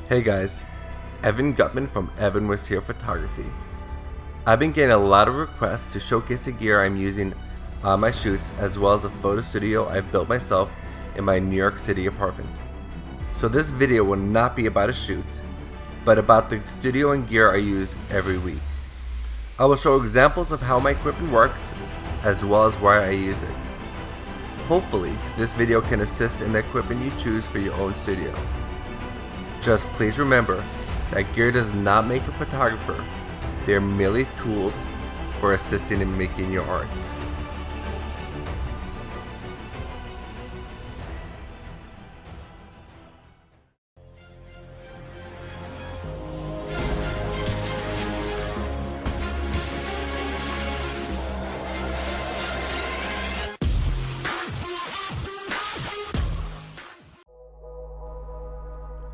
Hey guys, Evan Gutman from EvanWasHere Photography. I've been getting a lot of requests to showcase the gear I'm using on my shoots, as well as a photo studio I've built myself in my New York City apartment. So this video will not be about a shoot, but about the studio and gear I use every week. I will show examples of how my equipment works, as well as why I use it. Hopefully, this video can assist in the equipment you choose for your own studio. Just please remember that gear does not make a photographer. They're merely tools for assisting in making your art.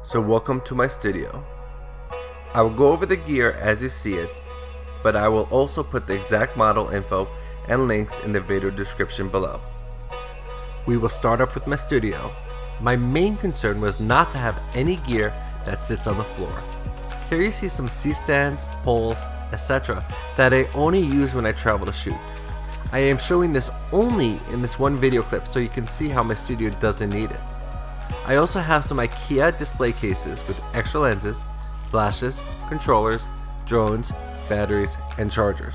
So welcome to my studio. I will go over the gear as you see it, but I will also put the exact model info and links in the video description below. We will start off with my studio. My main concern was not to have any gear that sits on the floor. Here you see some C-stands, poles, etc. that I only use when I travel to shoot. I am showing this only in this one video clip so you can see how my studio doesn't need it. I also have some IKEA display cases with extra lenses, flashes, controllers, drones, batteries, and chargers.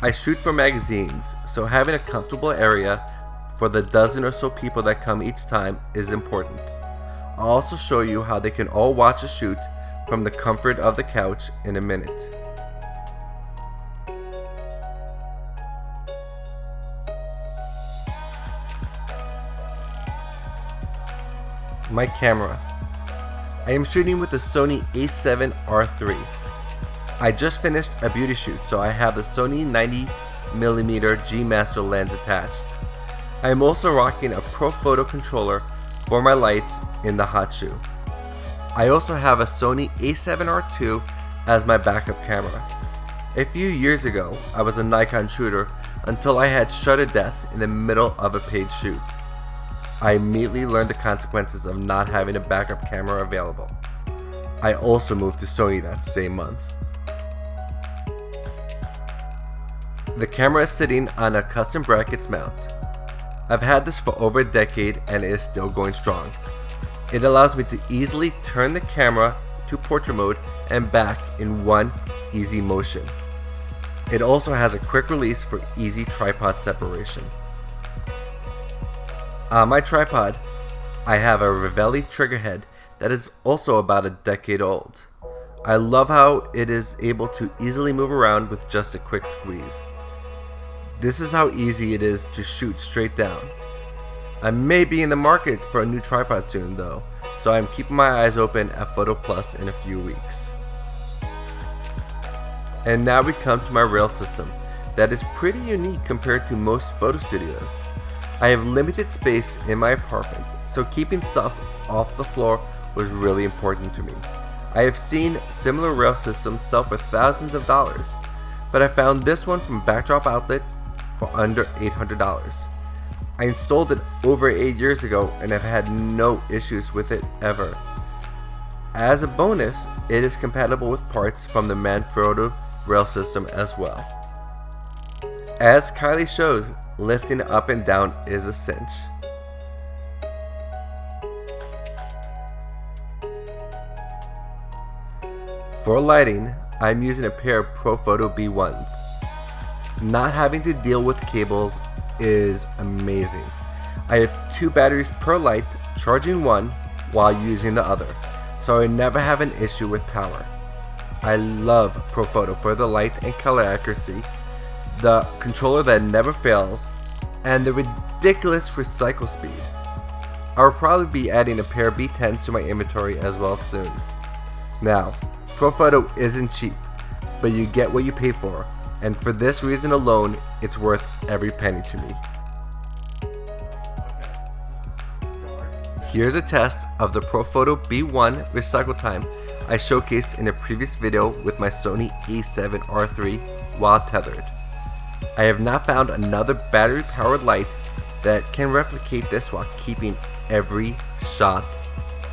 I shoot for magazines, so having a comfortable area for the dozen or so people that come each time is important. I'll also show you how they can all watch a shoot from the comfort of the couch in a minute. My camera. I am shooting with the Sony a7 III. I just finished a beauty shoot, so I have the Sony 90mm G Master lens attached. I am also rocking a Pro Photo controller for my lights in the hot shoe. I also have a Sony a7 II as my backup camera. A few years ago, I was a Nikon shooter until I had shutter death in the middle of a paid shoot. I immediately learned the consequences of not having a backup camera available. I also moved to Sony that same month. The camera is sitting on a custom brackets mount. I've had this for over a decade and it is still going strong. It allows me to easily turn the camera to portrait mode and back in one easy motion. It also has a quick release for easy tripod separation. On my tripod, I have a Ravelli triggerhead that is also about a decade old. I love how it is able to easily move around with just a quick squeeze. This is how easy it is to shoot straight down. I may be in the market for a new tripod soon though, so I'm keeping my eyes open at Photo Plus in a few weeks. And now we come to my rail system that is pretty unique compared to most photo studios. I have limited space in my apartment, so keeping stuff off the floor was really important to me. I have seen similar rail systems sell for thousands of dollars, but I found this one from Backdrop Outlet for under $800. I installed it over 8 years ago and have had no issues with it ever. As a bonus, it is compatible with parts from the Manfrotto rail system as well. As Kylie shows, lifting up and down is a cinch. For lighting, I'm using a pair of Pro Photo B1s. Not having to deal with cables is amazing. I have 2 batteries per light, charging one while using the other, so I never have an issue with power. I love Pro Photo for the light and color accuracy, the controller that never fails, and the ridiculous recycle speed. I will probably be adding a pair of B10s to my inventory as well soon. Now, Pro Photo isn't cheap, but you get what you pay for, and for this reason alone, it's worth every penny to me. Here's a test of the Pro Photo B1 recycle time I showcased in a previous video with my Sony a7 III while tethered. I have not found another battery powered light that can replicate this while keeping every shot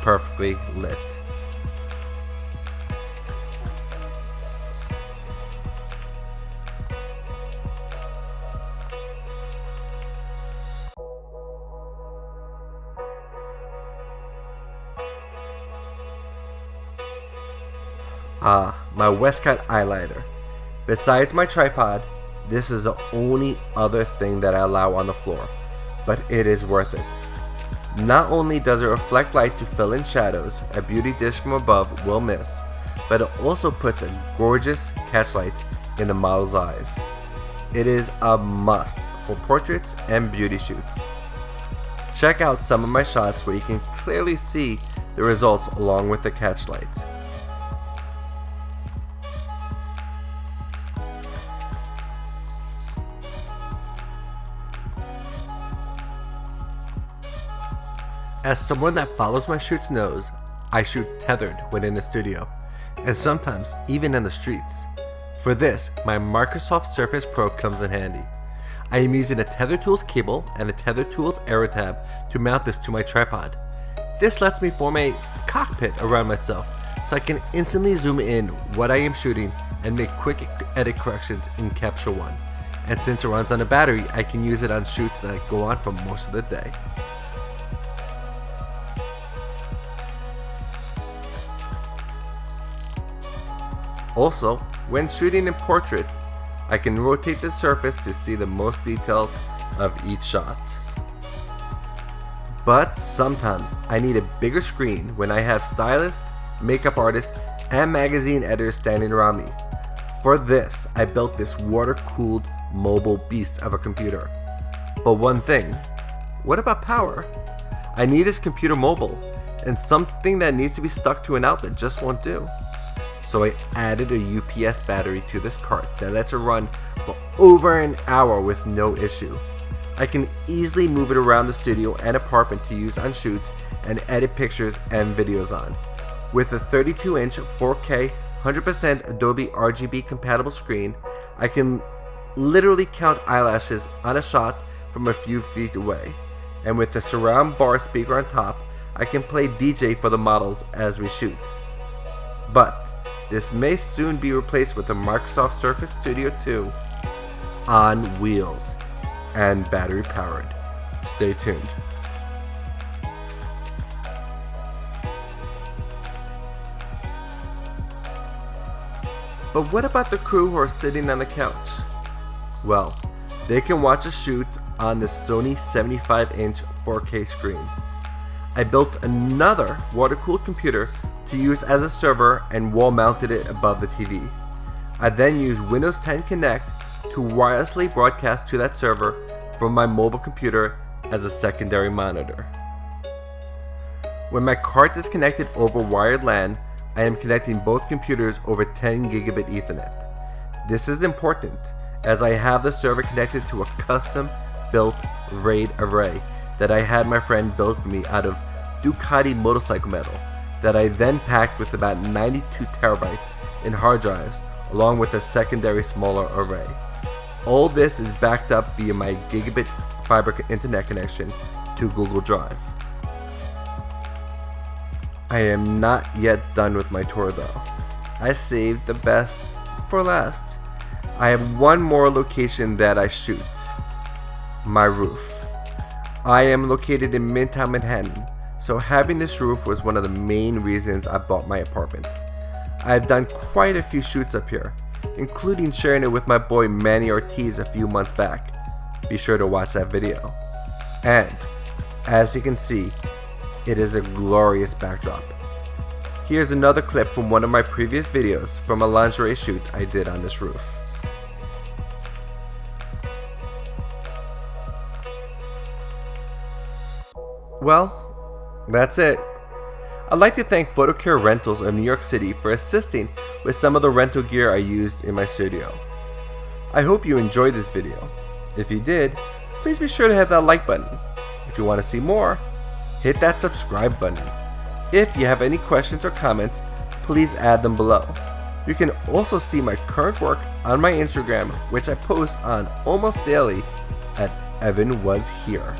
perfectly lit. My Westcott eyeliner. Besides my tripod, this is the only other thing that I allow on the floor, but it is worth it. Not only does it reflect light to fill in shadows a beauty dish from above will miss, but it also puts a gorgeous catchlight in the model's eyes. It is a must for portraits and beauty shoots. Check out some of my shots where you can clearly see the results along with the catchlight. As someone that follows my shoots knows, I shoot tethered when in the studio, and sometimes even in the streets. For this, my Microsoft Surface Pro comes in handy. I am using a Tether Tools cable and a Tether Tools Aero tab to mount this to my tripod. This lets me form a cockpit around myself, so I can instantly zoom in what I am shooting and make quick edit corrections in Capture One. And since it runs on a battery, I can use it on shoots that go on for most of the day. Also, when shooting in portrait, I can rotate the surface to see the most details of each shot. But sometimes I need a bigger screen when I have stylists, makeup artists, and magazine editors standing around me. For this, I built this water-cooled mobile beast of a computer. But one thing, what about power? I need this computer mobile, and something that needs to be stuck to an outlet just won't do. So I added a UPS battery to this cart that lets it run for over an hour with no issue. I can easily move it around the studio and apartment to use on shoots and edit pictures and videos on. With a 32-inch 4K 100% Adobe RGB compatible screen, I can literally count eyelashes on a shot from a few feet away. And with the surround bar speaker on top, I can play DJ for the models as we shoot. But this may soon be replaced with the Microsoft Surface Studio 2 on wheels and battery powered. Stay tuned. But what about the crew who are sitting on the couch? Well, they can watch a shoot on the Sony 75-inch 4K screen. I built another water-cooled computer to use as a server and wall mounted it above the TV. I then used Windows 10 Connect to wirelessly broadcast to that server from my mobile computer as a secondary monitor. When my cart is connected over wired LAN, I am connecting both computers over 10 gigabit Ethernet. This is important as I have the server connected to a custom built RAID array that I had my friend build for me out of Ducati motorcycle metal that I then packed with about 92 terabytes in hard drives along with a secondary smaller array. All this is backed up via my gigabit fiber internet connection to Google Drive. I am not yet done with my tour though. I saved the best for last. I have one more location that I shoot. My roof. I am located in Midtown Manhattan, so having this roof was one of the main reasons I bought my apartment. I have done quite a few shoots up here, including sharing it with my boy Manny Ortiz a few months back. Be sure to watch that video. And, as you can see, it is a glorious backdrop. Here's another clip from one of my previous videos from a lingerie shoot I did on this roof. Well, that's it. I'd like to thank PhotoCare Rentals of New York City for assisting with some of the rental gear I used in my studio. I hope you enjoyed this video. If you did, please be sure to hit that like button. If you want to see more, hit that subscribe button. If you have any questions or comments, please add them below. You can also see my current work on my Instagram, which I post on almost daily at EvanWasHere.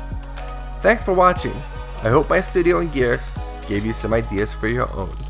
Thanks for watching. I hope my studio and gear gave you some ideas for your own.